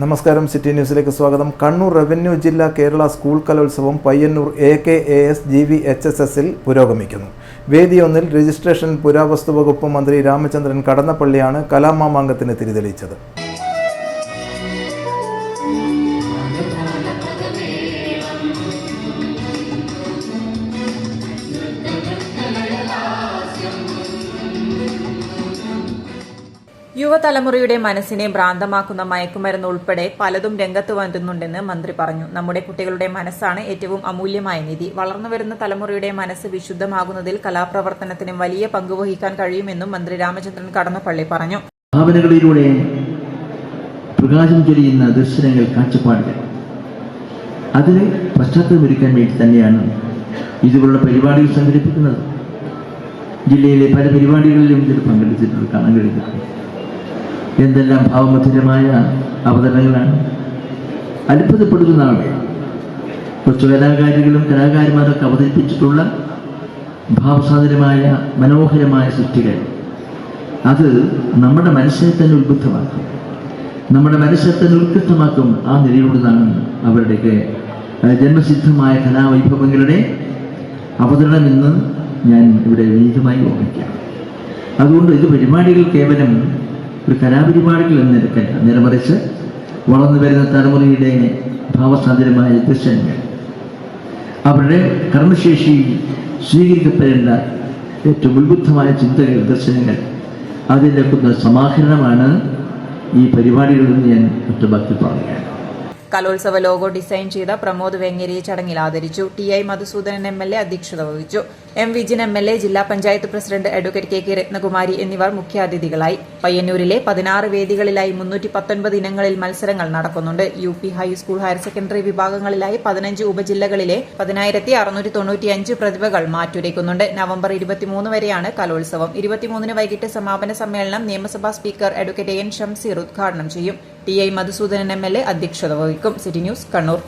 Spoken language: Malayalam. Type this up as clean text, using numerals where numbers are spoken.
നമസ്കാരം, സിറ്റി ന്യൂസിലേക്ക് സ്വാഗതം. കണ്ണൂർ റവന്യൂ ജില്ലാ കേരള സ്കൂൾ കലോത്സവം പയ്യന്നൂർ AKAS GVHSSൽ പുരോഗമിക്കുന്നു. വേദി 1-ൽ രജിസ്ട്രേഷൻ പുരാവസ്തു വകുപ്പ് മന്ത്രി രാമചന്ദ്രൻ കടന്നപ്പള്ളിയാണ് കലാമാമാങ്കത്തിന് തിരിതെളിച്ചത്. യുവതലമുറയുടെ മനസ്സിനെ ഭ്രാന്തമാക്കുന്ന മയക്കുമരുന്ന് ഉൾപ്പെടെ പലതും രംഗത്ത് വരുന്നുണ്ടെന്ന് മന്ത്രി പറഞ്ഞു. നമ്മുടെ കുട്ടികളുടെ മനസ്സാണ് ഏറ്റവും അമൂല്യമായ നിധി. വളർന്നുവരുന്ന തലമുറയുടെ മനസ്സ് വിശുദ്ധമാകുന്നതിൽ കലാപ്രവർത്തനത്തിന് വലിയ പങ്കുവഹിക്കാൻ കഴിയുമെന്നും മന്ത്രി രാമചന്ദ്രൻ കടന്നപ്പള്ളി പറഞ്ഞു. ഭാവനകളിലൂടെ പ്രകാശം ചൊരിയുന്ന ദർശനങ്ങൾ, കാഴ്ചപ്പാടുകൾ, അതിന് പശ്ചാത്തലമൊരുക്കാൻ വേണ്ടി തന്നെയാണ് ഇതുപോലുള്ള പരിപാടികൾ സംഘടിപ്പിക്കുന്നത്. ജില്ലയിലെ പല പരിപാടികളിലും ഇതിൽ പങ്കെടുത്തിട്ടുണ്ട്, കാണാൻ കഴിയുന്നത്. എന്തെല്ലാം ഭാവമധുരമായ അവതരണങ്ങളാണ്, അത്ഭുതപ്പെടുന്നതാണ്. കൊച്ചു കലാകാരികളും കലാകാരിമാരൊക്കെ അവതരിപ്പിച്ചിട്ടുള്ള ഭാവസാധനമായ മനോഹരമായ സൃഷ്ടികൾ, അത് നമ്മുടെ മനസ്സിനെ തന്നെ ഉത്ബുദ്ധമാക്കും, നമ്മുടെ മനസ്സിനെ തന്നെ ഉത്കൃഷ്ടമാക്കും. ആ നിലയിലുള്ളതാണ് അവരുടെയൊക്കെ ജന്മസിദ്ധമായ കലാവൈഭവങ്ങളുടെ അവതരണമെന്ന് ഞാൻ ഇവിടെ വിനീതമായി ഓർമ്മിക്കാം. അതുകൊണ്ട് ഇത് പരിപാടികൾ കേവലം ഒരു കലാപരിപാടികൾ എന്ന നിലക്കല്ല, നിലമറിച്ച് വളർന്നു വരുന്ന തലമുറയുടെ ഭാവസാന്ദ്രമായ ദർശനങ്ങൾ, അവരുടെ കർമ്മശേഷി സ്വീകരിക്കപ്പെടേണ്ട ഏറ്റവും ഉത്ബുദ്ധമായ ചിന്തകൾ, ദർശനങ്ങൾ, അതിലേക്കുന്ന സമാഹരണമാണ് ഈ പരിപാടികളെന്ന് ഞാൻ ഒറ്റവാക്കിൽ പറയുകയാണ്. കലോത്സവ ലോഗോ ഡിസൈൻ ചെയ്ത പ്രമോദ് വെങ്ങേരിയെ ചടങ്ങിൽ ആദരിച്ചു. TI മധുസൂദനൻ MLA അധ്യക്ഷത വഹിച്ചു. M വിജിൻ MLA, ജില്ലാ panchayat president advocate KK Ratnakumari എന്നിവർ മുഖ്യാതിഥികളായി. പയ്യന്നൂരിലെ 16 വേദികളിലായി 319 ഇനങ്ങളിൽ മത്സരങ്ങൾ നടക്കുന്നുണ്ട്. UP ഹൈസ്കൂൾ, ഹയർ സെക്കൻഡറി വിഭാഗങ്ങളിലായി 15 ഉപജില്ലകളിലെ 10,695 പ്രതിഭകൾ മാറ്റുരയ്ക്കുന്നുണ്ട്. നവംബർ 23 വരെയാണ് കലോത്സവം. 23 വൈകിട്ട് സമാപന സമ്മേളനം നിയമസഭാ സ്പീക്കർ അഡ്വക്കേറ്റ് AN ഷംസീർ ഉദ്ഘാടനം ചെയ്യും. TI മധുസൂദനൻ MLA അധ്യക്ഷത വഹിക്കും. City news, Kannur.